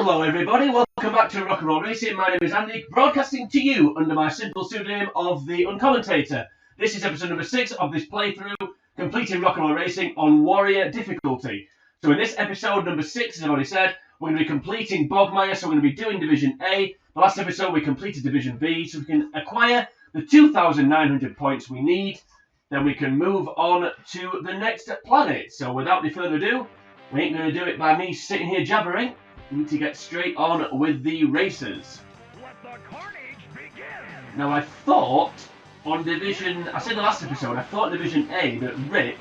Hello everybody, welcome back to Rock and Roll Racing. My name is Andy, broadcasting to you under my simple pseudonym of the Uncommentator. This is episode number 6 of this playthrough, completing Rock and Roll Racing on Warrior difficulty. So in this episode number 6, as I've already said, we're going to be completing Bogmire, so we're going to be doing Division A. The last episode we completed Division B, so we can acquire the 2,900 points we need. Then we can move on to the next planet. So without any further ado, we ain't going to do it by me sitting here jabbering. We need to get straight on with the races. Let the carnage begin. Now I thought on Division, I said in the last episode, I thought Division A that Rip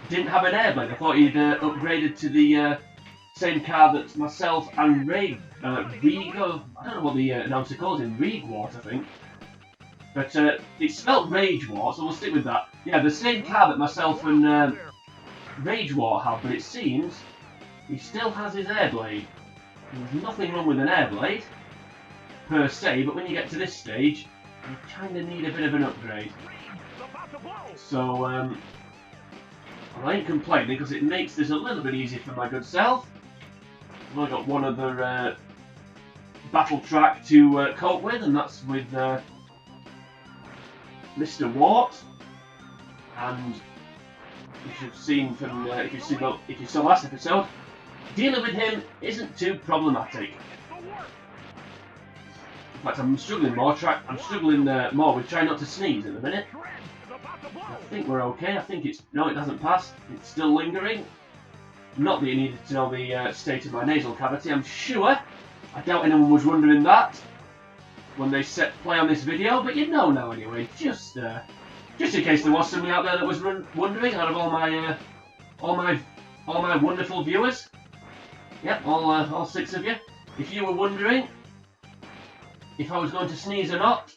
didn't have an airblade. I thought he'd upgraded to the same car that myself and Rigo, I don't know what the announcer calls him, Rigwart I think. But it's spelled Ragewart, so we'll stick with that. Yeah, the same car that myself and Ragewart have, but it seems he still has his airblade. There's nothing wrong with an airblade, per se, but when you get to this stage, you kind of need a bit of an upgrade. So, I ain't complaining, because it makes this a little bit easier for my good self. I've only got one other battle track to cope with, and that's with Mr. Wart. And you should have seen from, if you saw last episode, dealing with him isn't too problematic. In fact, I'm struggling more. I'm struggling more with trying not to sneeze at the minute. I think we're okay. I think it's no, it hasn't passed. It's still lingering. Not that you needed to know the state of my nasal cavity. I'm sure. I doubt anyone was wondering that when they set play on this video, but you'd know now anyway. Just in case there was somebody out there that was wondering. Out of all my wonderful viewers. Yep, all 6 of you. If you were wondering if I was going to sneeze or not,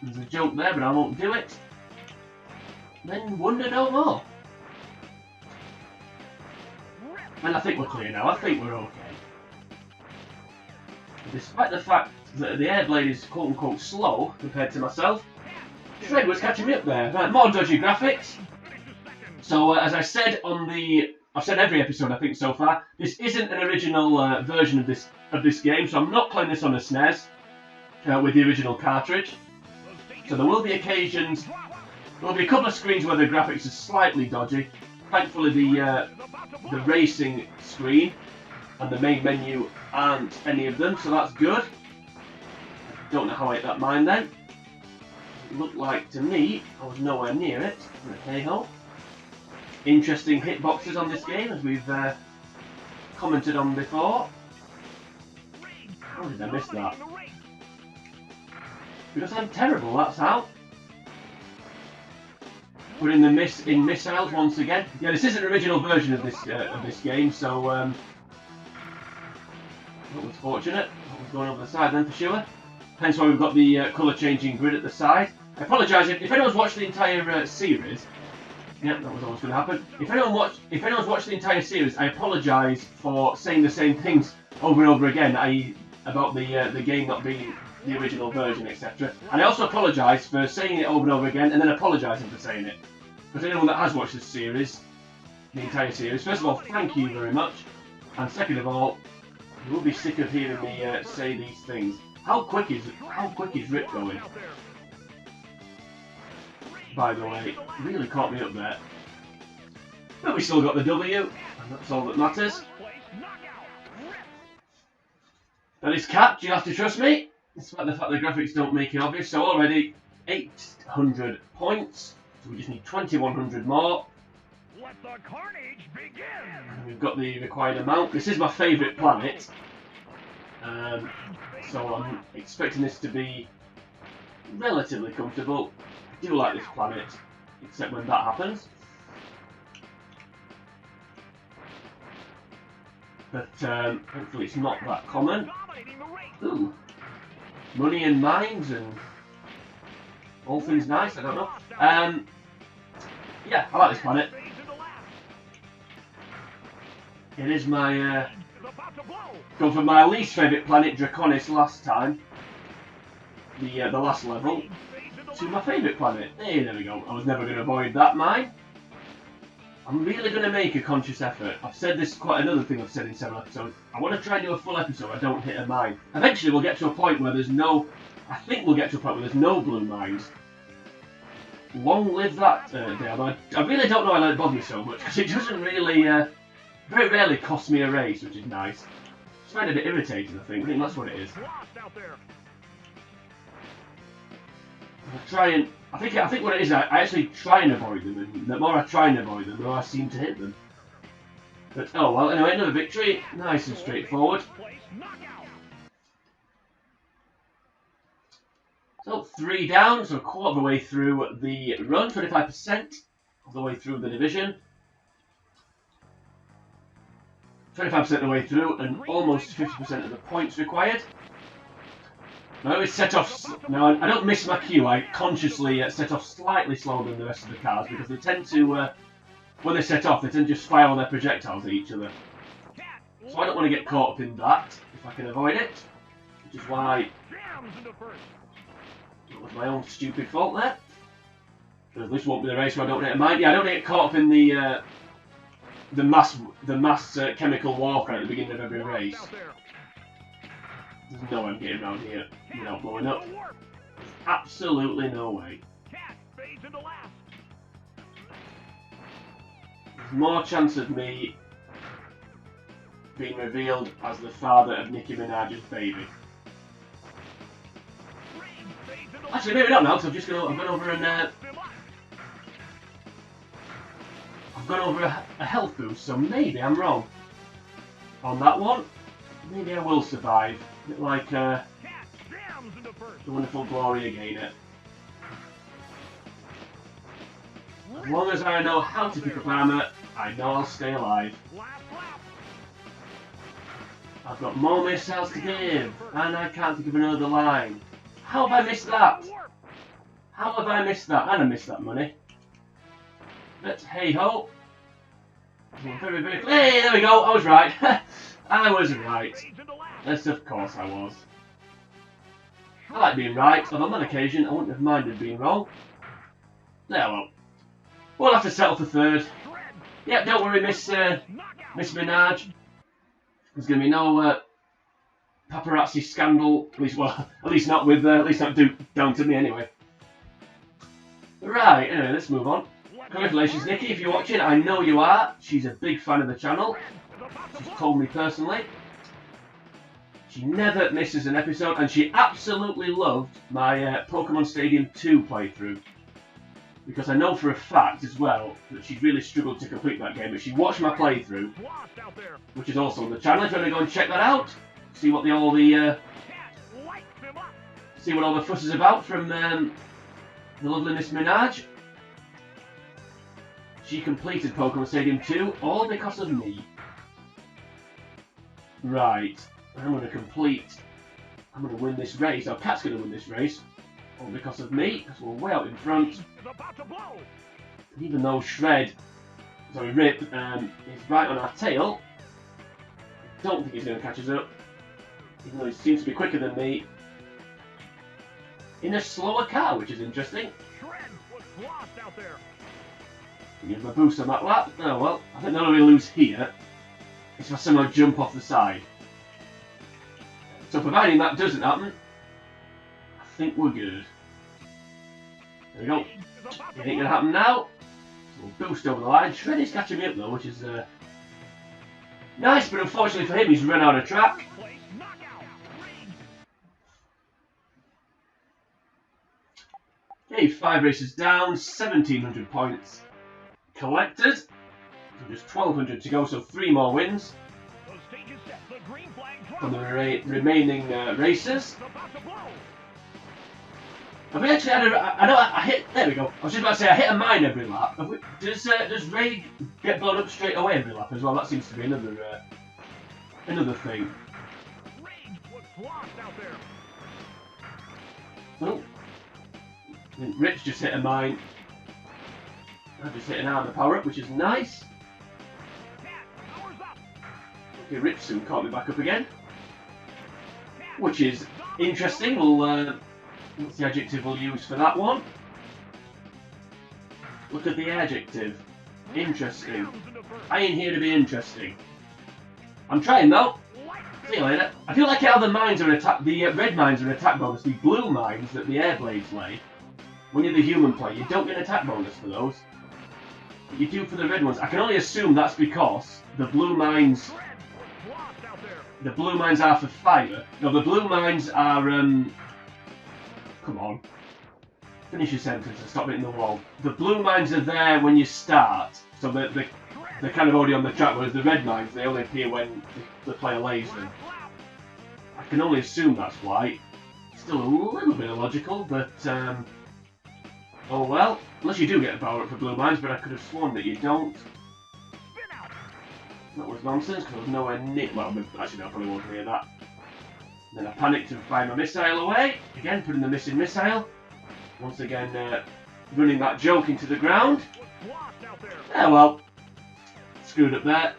there's a joke there, but I won't do it. Then wonder no more. And I think we're clear now. I think we're okay. Despite the fact that the airblade is quote-unquote slow compared to myself, Shred was catching me up there. Right, more dodgy graphics. So as I said on I've said every episode I think so far, this isn't an original version of this game, so I'm not playing this on a SNES with the original cartridge. So there will be occasions, there will be a couple of screens where the graphics are slightly dodgy. Thankfully the racing screen and the main menu aren't any of them, so that's good. Don't know how I ate that mine then. It looked like to me I was nowhere near it. Hey ho. Interesting hitboxes on this game, as we've commented on before. How did I miss that? Because I'm terrible, that's how. Put in the missiles once again. Yeah, this is an original version of this game, so that was fortunate. That was going over the side then for sure. Hence why we've got the colour changing grid at the side. I apologise if anyone's watched the entire series. Yeah, that was always going to happen. If anyone's watched the entire series, I apologise for saying the same things over and over again, i.e. about the game not being the original version, etc. And I also apologise for saying it over and over again, and then apologising for saying it. Because anyone that has watched this series, the entire series, first of all, thank you very much. And second of all, you will be sick of hearing me say these things. How quick is Rip going? By the way, really caught me up there. But we still got the W, and that's all that matters. Now this cat, you have to trust me, despite the fact the graphics don't make it obvious. So already 800 points, so we just need 2,100 more. Let the carnage begin. And we've got the required amount. This is my favourite planet, so I'm expecting this to be relatively comfortable. I do like this planet, except when that happens. But hopefully it's not that common. Ooh, money and mines and all things nice, I don't know. Yeah, I like this planet. It is my, gone from my least favourite planet, Draconis, last time. The last level. To my favourite planet. Hey, there we go. I was never going to avoid that mine. I'm really going to make a conscious effort. I've said this quite another thing I've said in several episodes. I want to try and do a full episode where I don't hit a mine. Eventually we'll get to a point where there's no... I think we'll get to a point where there's no blue mines. Long live that day. Although I really don't know why it bothers me so much, because it doesn't really... very rarely cost me a race, which is nice. Just find it a bit irritating, I think. I think that's what it is. I try and... I think what it is, I actually try and avoid them, and the more I try and avoid them, the more I seem to hit them. But, oh well, anyway, another victory. Nice and straightforward. So, 3 down, so a quarter of the way through the run, 25% of the way through the division. 25% of the way through, and almost 50% of the points required. I always set off... Now, I don't miss my cue, I consciously set off slightly slower than the rest of the cars, because they tend to, when they set off, they tend to just fire all their projectiles at each other. So I don't want to get caught up in that, if I can avoid it. Which is why... It was my own stupid fault there. Because this won't be the race where I don't hit mine. Yeah, I don't get caught up in the mass chemical warfare at the beginning of every race. There's no way I'm getting around here without blowing up. Absolutely no way. There's more chance of me being revealed as the father of Nicki Minaj's baby. Actually, maybe not now, because I've gone over and I've gone over a health boost, so maybe I'm wrong on that one. Maybe I will survive. A bit like the wonderful Gloria Gaynor. As long as I know how to pick up armour, I know I'll stay alive. I've got more missiles to give, and I can't think of another line. How have I missed that? How have I missed that? And I missed that money. But hey ho. Very, very... Hey, there we go. I was right. I was right. Yes, of course I was. I like being right, and on that occasion I wouldn't have minded being wrong. Yeah, well. We'll have to settle for third. Yep, don't worry, Miss Minaj. There's going to be no paparazzi scandal. At least not with, at least not down to me anyway. Right, anyway, let's move on. Congratulations, Nikki, if you're watching. I know you are. She's a big fan of the channel. She's told me personally. She never misses an episode, and she absolutely loved my Pokemon Stadium 2 playthrough. Because I know for a fact as well that she's really struggled to complete that game, but she watched my playthrough, which is also on the channel. If you want to go and check that out, see what all the fuss is about from the lovely Miss Minaj. She completed Pokemon Stadium 2 all because of me. Right, I'm going to win this race. Our Cat's going to win this race. All because of me, because we're way out in front. And even though Rip, is right on our tail, I don't think he's going to catch us up. Even though he seems to be quicker than me. In a slower car, which is interesting. Give him a boost on that lap. Oh well, I think the only way we lose here is if I somehow jump off the side. So providing that doesn't happen, I think we're good. There we go. It ain't going to happen now. So we'll boost over the line. Shreddy's catching me up though, which is nice, but unfortunately for him, he's run out of track. Okay, 5 races down, 1,700 points collected. So just 1,200 to go, so 3 more wins from the remaining races. Have we actually had I hit, there we go. I was just about to say, I hit a mine every lap. Does Ray get blown up straight away every lap as well? That seems to be another thing. Oh. Rich just hit a mine. I just hit an armor power up, which is nice. Okay, Rich soon caught me back up again, which is interesting. What's the adjective we'll use for that one? Look at the adjective. Interesting. I ain't here to be interesting. I'm trying though. See you later. I feel like how the mines are attack. The red mines are attack bonus. The blue mines that the air blades lay. When you're the human player, you don't get an attack bonus for those. But you do for the red ones. I can only assume that's because the blue mines. The blue mines are for fire. No, the blue mines are. Come on. Finish your sentence and stop hitting the wall. The blue mines are there when you start, so they're kind of already on the track, whereas the red mines, they only appear when the player lays them. I can only assume that's why. Still a little bit illogical, but oh well. Unless you do get a power up for blue mines, but I could have sworn that you don't. That was nonsense, because I was nowhere near. Well, actually, no, I probably wasn't near that. Then I panicked and fired my missile away. Again, putting the missing missile. Once again, running that joke into the ground. Yeah, well, screwed up there.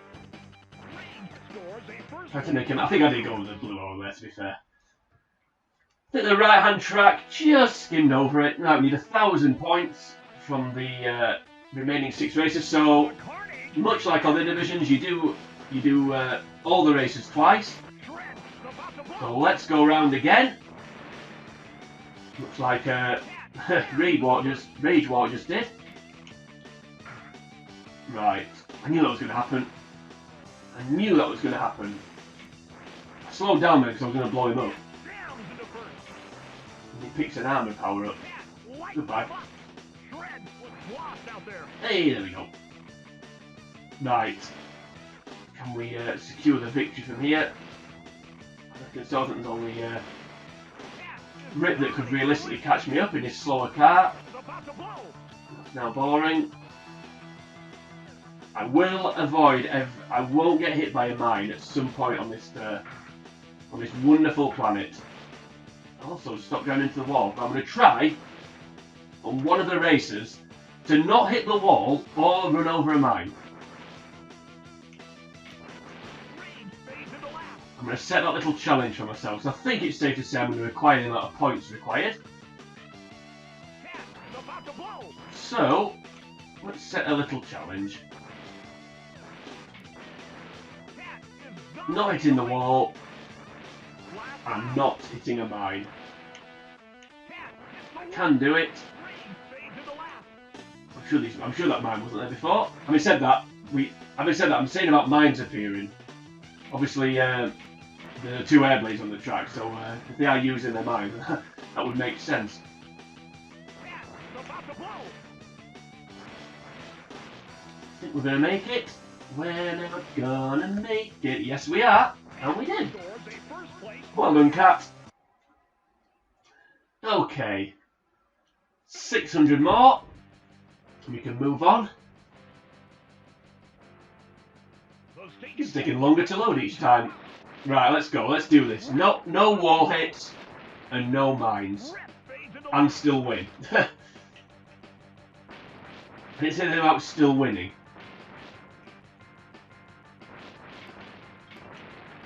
Tried to make him. I think I did go with the blue over there, to be fair. I think the right-hand track just skimmed over it. Now we need 1,000 points from the remaining 6 races. So, much like other divisions, you do all the races twice. So let's go round again. Looks like Rage Water just did. Right, I knew that was going to happen. I knew that was going to happen. I slowed down there because I was going to blow him up. And he picks an armor power up. Goodbye. Hey, there we go. Right. Can we secure the victory from here? I reckon Southampton's only Rip that could realistically catch me up in his slower car. That's now boring. I will avoid. I won't get hit by a mine at some point on this wonderful planet. Also, stop going into the wall. But I'm going to try on one of the races to not hit the wall or run over a mine. I'm going to set that little challenge for myself, so I think it's safe to say I'm going to require the amount of points required. So, let's set a little challenge. Not hitting the wall, and not hitting a mine. I can do it. I'm sure that mine wasn't there before. Having said that, I'm saying about mines appearing. Obviously, there are 2 air blades on the track, so if they are using their mines, that would make sense. I think we're going to make it. We're never gonna make it. Yes, we are. And we did. Well done, Cat. Okay. 600 more. We can move on. It's taking longer to load each time. Right, let's go. Let's do this. No wall hits and no mines. And still win. It's anything about still winning.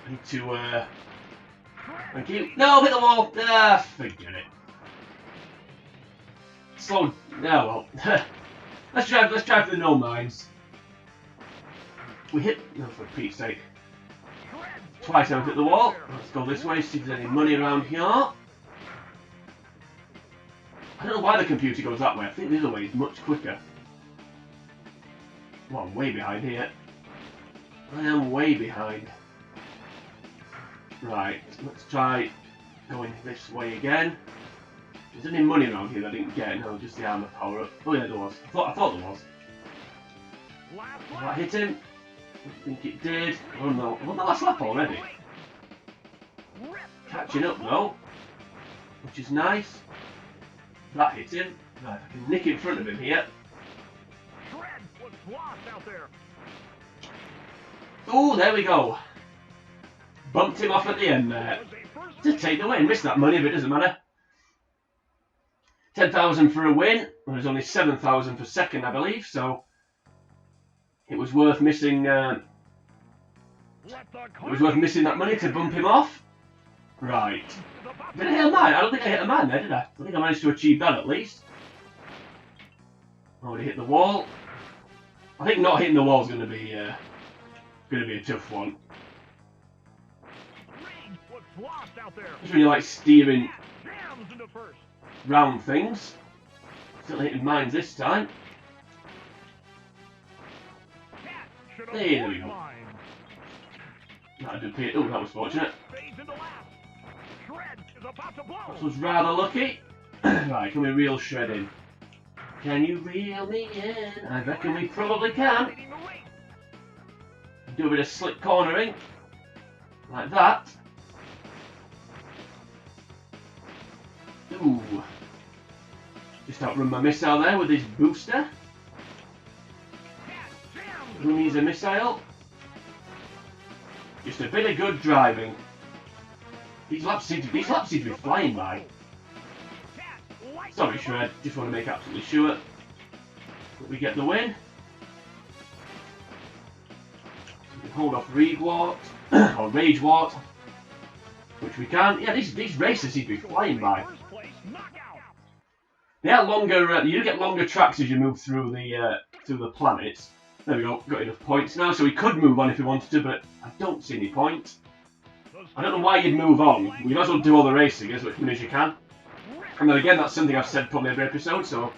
I need to, thank you. No, hit the wall! Ah, forget it. Slow. No, well. let's try for the no mines. We hit. No, for Pete's sake. Twice I've hit the wall. Let's go this way, see if there's any money around here. I don't know why the computer goes that way. I think the other way is much quicker. Well, I'm way behind here. I am way behind. Right, let's try going this way again. Is there any money around here that I didn't get? No, just the armor power up. Oh yeah, there was. I thought there was. Did that hit him? I think it did. Oh no, I'm on the last lap already. Catching up though, which is nice. That hit him. Right, I can nick in front of him here. Oh, there we go. Bumped him off at the end there. To take the win. Missed that money, but it doesn't matter. 10,000 for a win. There was only 7,000 for second, I believe, so it was worth missing. It was worth missing that money to bump him off. Right. Did I hit a man? I don't think I hit a man there, did I? I think I managed to achieve that at least. Already hit the wall. I think not hitting the wall is going to be a tough one. Just when you're like steering round things. Still hitting mines this time. Hey, there we go. That did appear. Oh, that was fortunate. That was rather lucky. Right, can we reel Shred in? Can you reel me in? I reckon we probably can. Do a bit of slick cornering. Like that. Ooh. Just outrun my missile there with his booster. Who needs a missile? Just a bit of good driving. These laps seem to be flying by. Sorry, Shred. Just want to make absolutely sure that we get the win. So we can hold off Ragewort or Ragewort, which we can. Yeah, these races seem to be flying by. They are longer. You do get longer tracks as you move through the planets. There we go. Got enough points now, so we could move on if we wanted to, but I don't see any point. I don't know why you'd move on. We might as well do all the racing as much as you can. And then again, that's something I've said probably every episode, so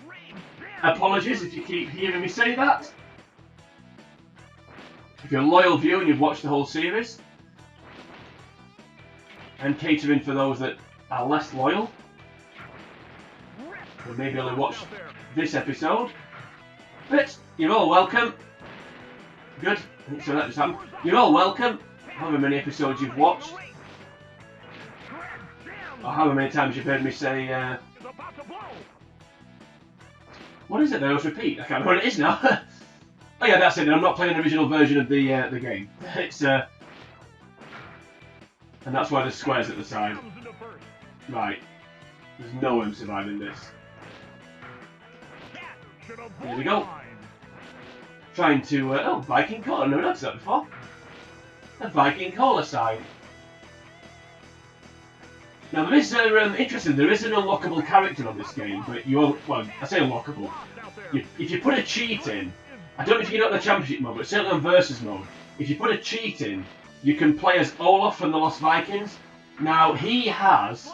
apologies if you keep hearing me say that. If you're a loyal viewer and you've watched the whole series, and catering for those that are less loyal, or maybe only watched this episode, but you're all welcome. Good. I think so that just happened. You're all welcome. However many episodes you've watched, or however many times you've heard me say, what is it that I always repeat? I can't remember what it is now. Oh yeah, that's it. I'm not playing the original version of the game. It's and that's why there's squares at the side. Right. There's no way I'm surviving this. Here we go. Trying to oh, Viking Cola. I've never noticed that before. A Viking Cola sign. Now there is interesting. There is an unlockable character on this game, but well, I say unlockable. If you put a cheat in, I don't know if you get it on the Championship mode, but certainly on Versus mode, if you put a cheat in, you can play as Olaf from the Lost Vikings. Now he has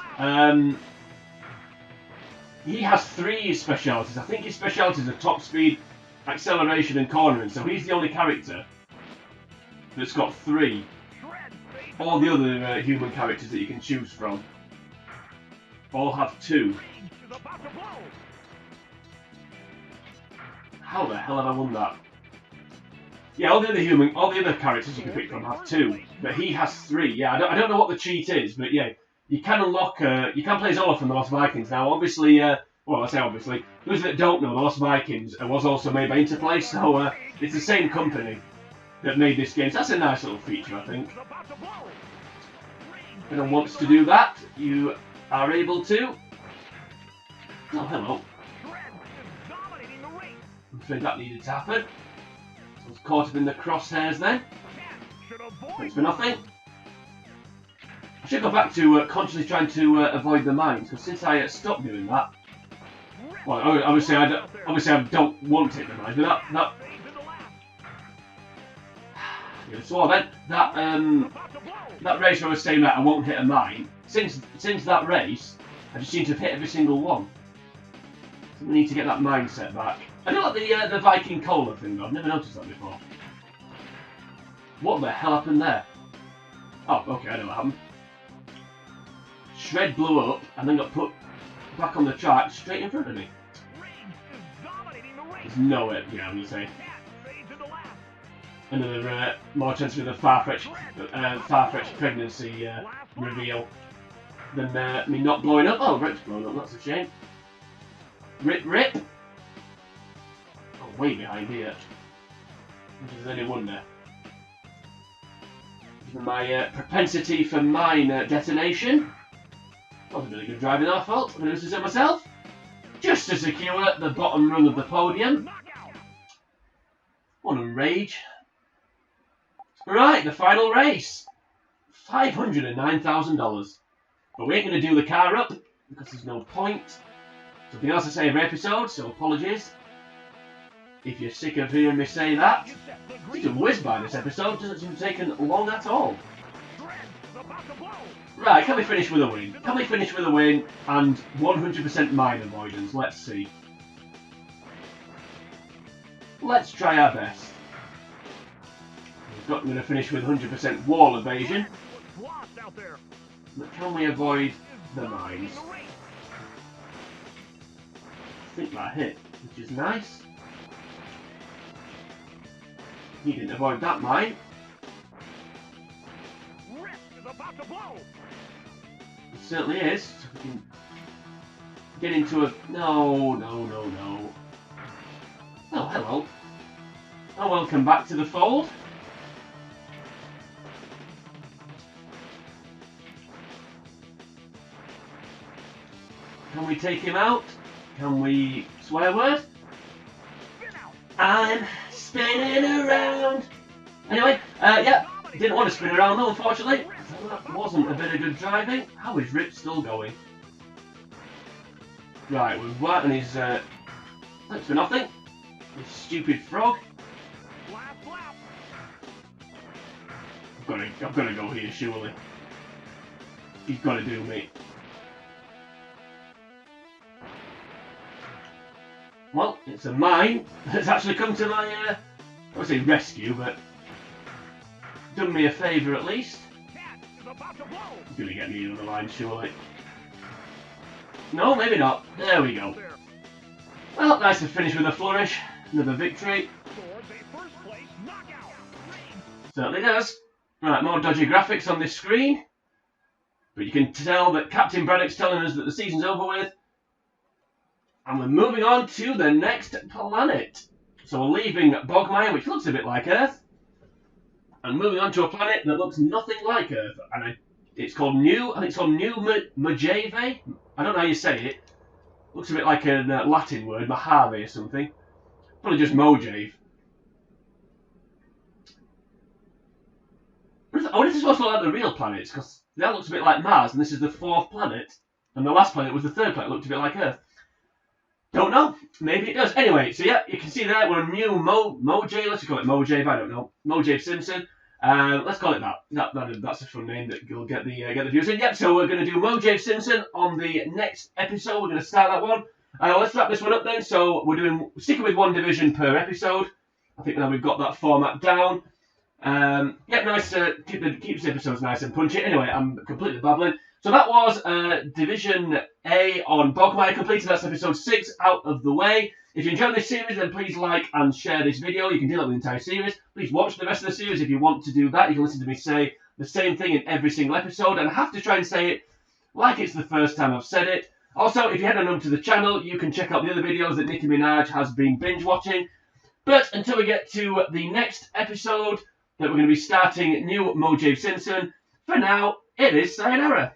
3 specialities. I think his specialities are top speed, acceleration, and cornering. So he's the only character that's got 3. All the other human characters that you can choose from all have 2. How the hell have I won that? Yeah, all the other characters you can pick from have 2, but he has 3. Yeah, I don't know what the cheat is, but yeah, you can unlock. You can play as Olaf from the Lost Vikings. Now, obviously, well, I say obviously, those that don't know, the Lost Vikings was also made by Interplay, so it's the same company that made this game. So that's a nice little feature, I think. If anyone wants to do that, you are able to. Oh, hello. I'm afraid that needed to happen. So I was caught up in the crosshairs then. Thanks for nothing. I should go back to consciously trying to avoid the mines, because since I stopped doing that, well, obviously I don't want to hit the mines, but that yeah, so then that race where I was saying that I won't hit a mine, since that race, I just seem to have hit every single one. So we need to get that mindset back. I do like the Viking Cola thing though, I've never noticed that before. What the hell happened there? Oh, okay, I know what happened. Shred blew up and then got put back on the track straight in front of me. There's no way, yeah, I'm going to say. Another more chance with a far-fetched pregnancy reveal than me not blowing up. Oh, Rip's blown up, that's a shame. Rip! Oh, way behind here. Which is any wonder. Given my propensity for mine detonation. That was a really good driving our fault. I'm going to listen myself. Just to secure the bottom rung of the podium. What a rage. Right, the final race. $509,000. But we ain't going to do the car up because there's no point. Something else I say every episode, so apologies. if you're sick of hearing me say that. It's a whiz by this episode, doesn't seem to take long at all. Right, can we finish with a win? Can we finish with a win and 100% mine avoidance? Let's see. Let's try our best. We're going to finish with 100% wall evasion. But can we avoid the mines? I think that hit, which is nice. He didn't avoid that mine. It certainly is. So we can get into a... No. Oh, hello. Oh, welcome back to the fold. Can we take him out? Can we swear word? I'm spinning around. Anyway, yeah, didn't want to spin around though, unfortunately. So that wasn't a bit of good driving. How is Rip still going? Right, we're whacking his, thanks for nothing. This stupid frog. I've got to go here, surely. He's got to do me. Well, it's a mine that's actually come to my, I would say rescue, but done me a favour at least. He's going to get me on the line, surely. No, maybe not. There we go. Well, nice to finish with a flourish. Another victory. Certainly does. Right, more dodgy graphics on this screen. But you can tell that Captain Braddock's telling us that the season's over with. And we're moving on to the next planet. So we're leaving Bogmire, which looks a bit like Earth, and moving on to a planet that looks nothing like Earth. And it's called New Mojave. I don't know how you say it. Looks a bit like a Latin word, Mojave or something. Probably just Mojave. I wonder if it's supposed to look like the real planets, because that looks a bit like Mars, and this is the 4th planet. And the last planet was the 3rd planet, looked a bit like Earth. Don't know. Maybe it does. Anyway, so yeah, you can see there we're on New Mojave. Let's call it Mojave. I don't know. Mojave Simpson. Let's call it that. That's a fun name that you'll get the views in. Yep. So we're going to do Mojave Simpson on the next episode. We're going to start that one. Let's wrap this one up then. So we're sticking with 1 division per episode. I think now we've got that format down. Yep. Nice. Keeps the episodes nice and punchy. Anyway, I'm completely babbling. So that was Division A on Bogmire completed. That's episode 6 out of the way. If you enjoyed this series, then please like and share this video. You can do that with the entire series. Please watch the rest of the series if you want to do that. You can listen to me say the same thing in every single episode, and I have to try and say it like it's the first time I've said it. Also, if you head on over to the channel, you can check out the other videos that Nicki Minaj has been binge watching. But until we get to the next episode, that we're going to be starting New Mojave Simpson, for now, it is sayonara.